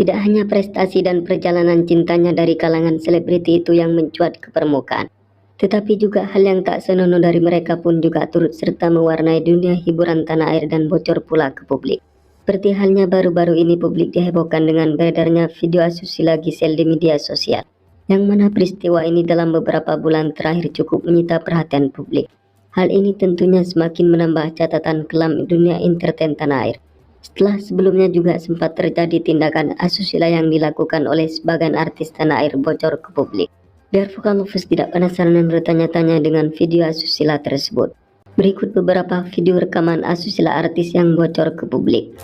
Tidak hanya prestasi dan perjalanan cintanya dari kalangan selebriti itu yang mencuat ke permukaan, tetapi juga hal yang tak senonoh dari mereka pun juga turut serta mewarnai dunia hiburan tanah air dan bocor pula ke publik. Seperti halnya baru-baru ini publik dihebohkan dengan beredarnya video asusila Giselle di media sosial, yang mana peristiwa ini dalam beberapa bulan terakhir cukup menyita perhatian publik. Hal ini tentunya semakin menambah catatan kelam dunia entertain tanah air. Setelah sebelumnya juga sempat terjadi tindakan asusila yang dilakukan oleh sebagian artis tanah air bocor ke publik. Biar Vokal Lovers tidak penasaran dan bertanya-tanya dengan video asusila tersebut, berikut beberapa video rekaman asusila artis yang bocor ke publik.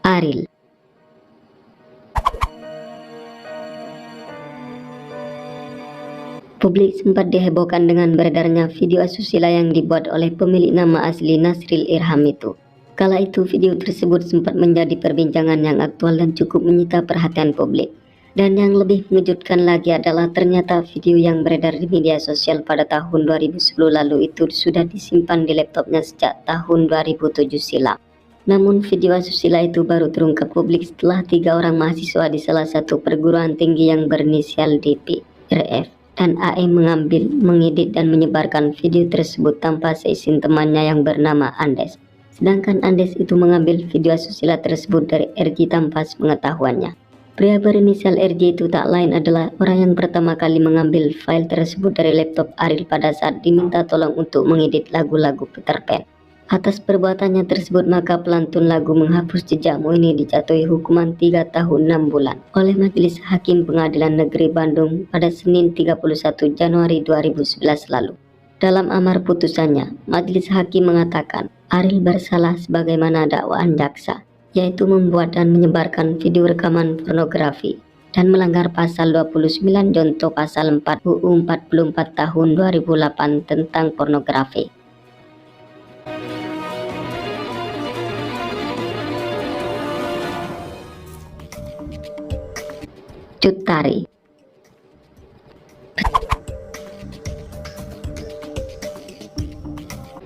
Ariel. Publik sempat dihebohkan dengan beredarnya video asusila yang dibuat oleh pemilik nama asli Nasril Irham itu. Kala itu video tersebut sempat menjadi perbincangan yang aktual dan cukup menyita perhatian publik. Dan yang lebih mengejutkan lagi adalah ternyata video yang beredar di media sosial pada tahun 2010 lalu itu sudah disimpan di laptopnya sejak tahun 2007 silam. Namun video asusila itu baru terungkap publik setelah 3 orang mahasiswa di salah satu perguruan tinggi yang berinisial DP, RF, dan AE mengambil, mengedit dan menyebarkan video tersebut tanpa seizin temannya yang bernama Andes. Sedangkan Andes itu mengambil video asusila tersebut dari RJ tanpa sepengetahuannya. Pria berinisial RJ itu tak lain adalah orang yang pertama kali mengambil file tersebut dari laptop Ariel pada saat diminta tolong untuk mengedit lagu-lagu Peter Pan. Atas perbuatannya tersebut maka pelantun lagu Menghapus Jejakmu ini dijatuhi hukuman 3 tahun 6 bulan oleh Majelis Hakim Pengadilan Negeri Bandung pada Senin 31 Januari 2011 lalu. Dalam amar putusannya, Majelis Hakim mengatakan Ariel bersalah sebagaimana dakwaan jaksa, yaitu membuat dan menyebarkan video rekaman pornografi dan melanggar pasal 29 contoh pasal 4 UU 44 tahun 2008 tentang pornografi. Cut Tari.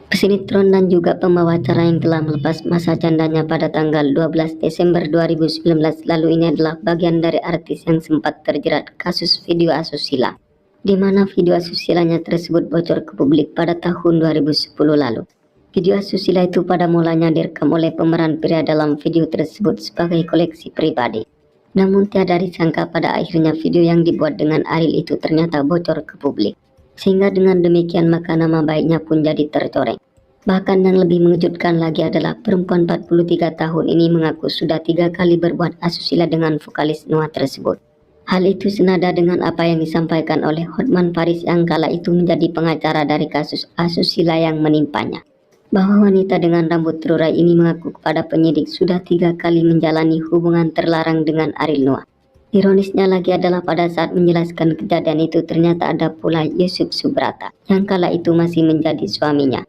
Pesinetron dan juga pembawa acara yang telah melepas masa jandanya pada tanggal 12 Desember 2019 lalu ini adalah bagian dari artis yang sempat terjerat kasus video asusila, di mana video asusilanya tersebut bocor ke publik pada tahun 2010 lalu. Video asusila itu pada mulanya direkam oleh pemeran pria dalam video tersebut sebagai koleksi pribadi. Namun tiada disangka pada akhirnya video yang dibuat dengan Ariel itu ternyata bocor ke publik. Sehingga dengan demikian maka nama baiknya pun jadi tercoreng. Bahkan yang lebih mengejutkan lagi adalah perempuan 43 tahun ini mengaku sudah 3 kali berbuat asusila dengan vokalis Noah tersebut. Hal itu senada dengan apa yang disampaikan oleh Hotman Paris yang kala itu menjadi pengacara dari kasus asusila yang menimpanya. Bahwa wanita dengan rambut terurai ini mengaku kepada penyidik sudah 3 kali menjalani hubungan terlarang dengan Ariel Noah. Ironisnya lagi adalah pada saat menjelaskan kejadian itu ternyata ada pula Yusuf Subrata yang kala itu masih menjadi suaminya.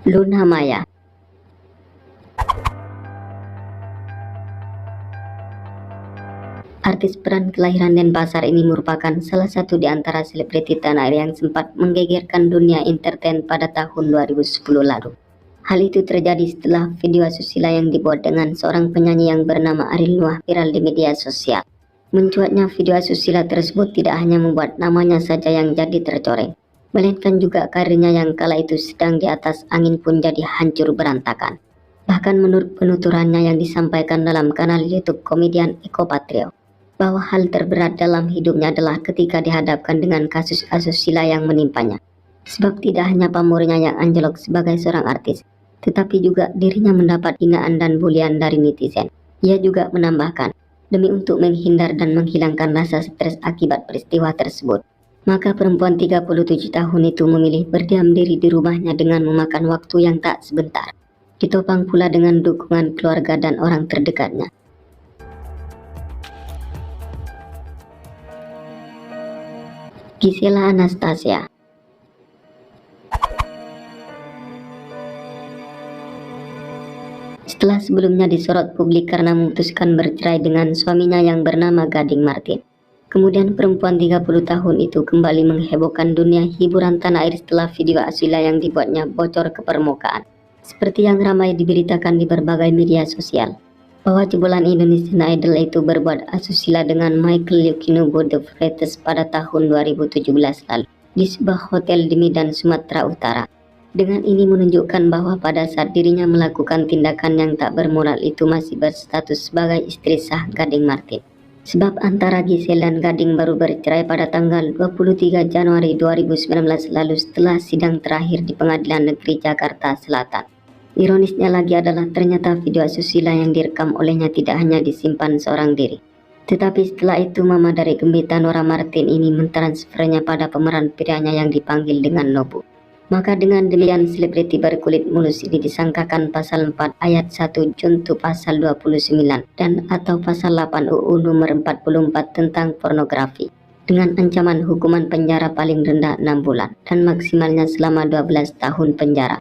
Luna Maya. Artis peran kelahiran Denpasar ini merupakan salah satu di antara selebriti tanah air yang sempat menggegerkan dunia entertain pada tahun 2010 lalu. Hal itu terjadi setelah video asusila yang dibuat dengan seorang penyanyi yang bernama Ariel Noah viral di media sosial. Mencuatnya video asusila tersebut tidak hanya membuat namanya saja yang jadi tercoreng, melainkan juga karirnya yang kala itu sedang di atas angin pun jadi hancur berantakan. Bahkan menurut penuturannya yang disampaikan dalam kanal YouTube komedian Eko Patrio, bahwa hal terberat dalam hidupnya adalah ketika dihadapkan dengan kasus asusila yang menimpanya. Sebab tidak hanya pamornya yang anjlok sebagai seorang artis, tetapi juga dirinya mendapat hinaan dan bulian dari netizen. Ia juga menambahkan, demi untuk menghindar dan menghilangkan rasa stres akibat peristiwa tersebut, maka perempuan 37 tahun itu memilih berdiam diri di rumahnya dengan memakan waktu yang tak sebentar, ditopang pula dengan dukungan keluarga dan orang terdekatnya. Gisela Anastasia. Setelah sebelumnya disorot publik karena memutuskan bercerai dengan suaminya yang bernama Gading Martin, Kemudian perempuan 30 tahun itu kembali menghebohkan dunia hiburan tanah air setelah video asusila yang dibuatnya bocor ke permukaan. Seperti yang ramai diberitakan di berbagai media sosial, bahwa jebolan Indonesian Idol itu berbuat asusila dengan Michael Youkinobu The Freitas pada tahun 2017 lalu di sebuah hotel di Medan, Sumatera Utara. Dengan ini menunjukkan bahwa pada saat dirinya melakukan tindakan yang tak bermoral itu masih berstatus sebagai istri sah Gading Marten. Sebab antara Gisel dan Gading baru bercerai pada tanggal 23 Januari 2019 lalu setelah sidang terakhir di Pengadilan Negeri Jakarta Selatan. Ironisnya lagi adalah ternyata video asusila yang direkam olehnya tidak hanya disimpan seorang diri. Tetapi setelah itu mama dari Gembita Nora Marten ini mentransfernya pada pemeran prianya yang dipanggil dengan Nobu. Maka dengan demikian selebriti berkulit mulus ini disangkakan pasal 4 ayat 1 junto pasal 29 dan atau pasal 8 UU nomor 44 tentang pornografi dengan ancaman hukuman penjara paling rendah 6 bulan dan maksimalnya selama 12 tahun penjara.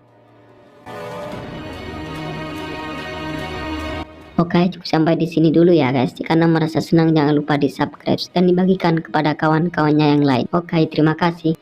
Oke, cukup sampai di sini dulu ya guys. Jika Anda merasa senang jangan lupa di subscribe dan dibagikan kepada kawan-kawannya yang lain. Oke, terima kasih.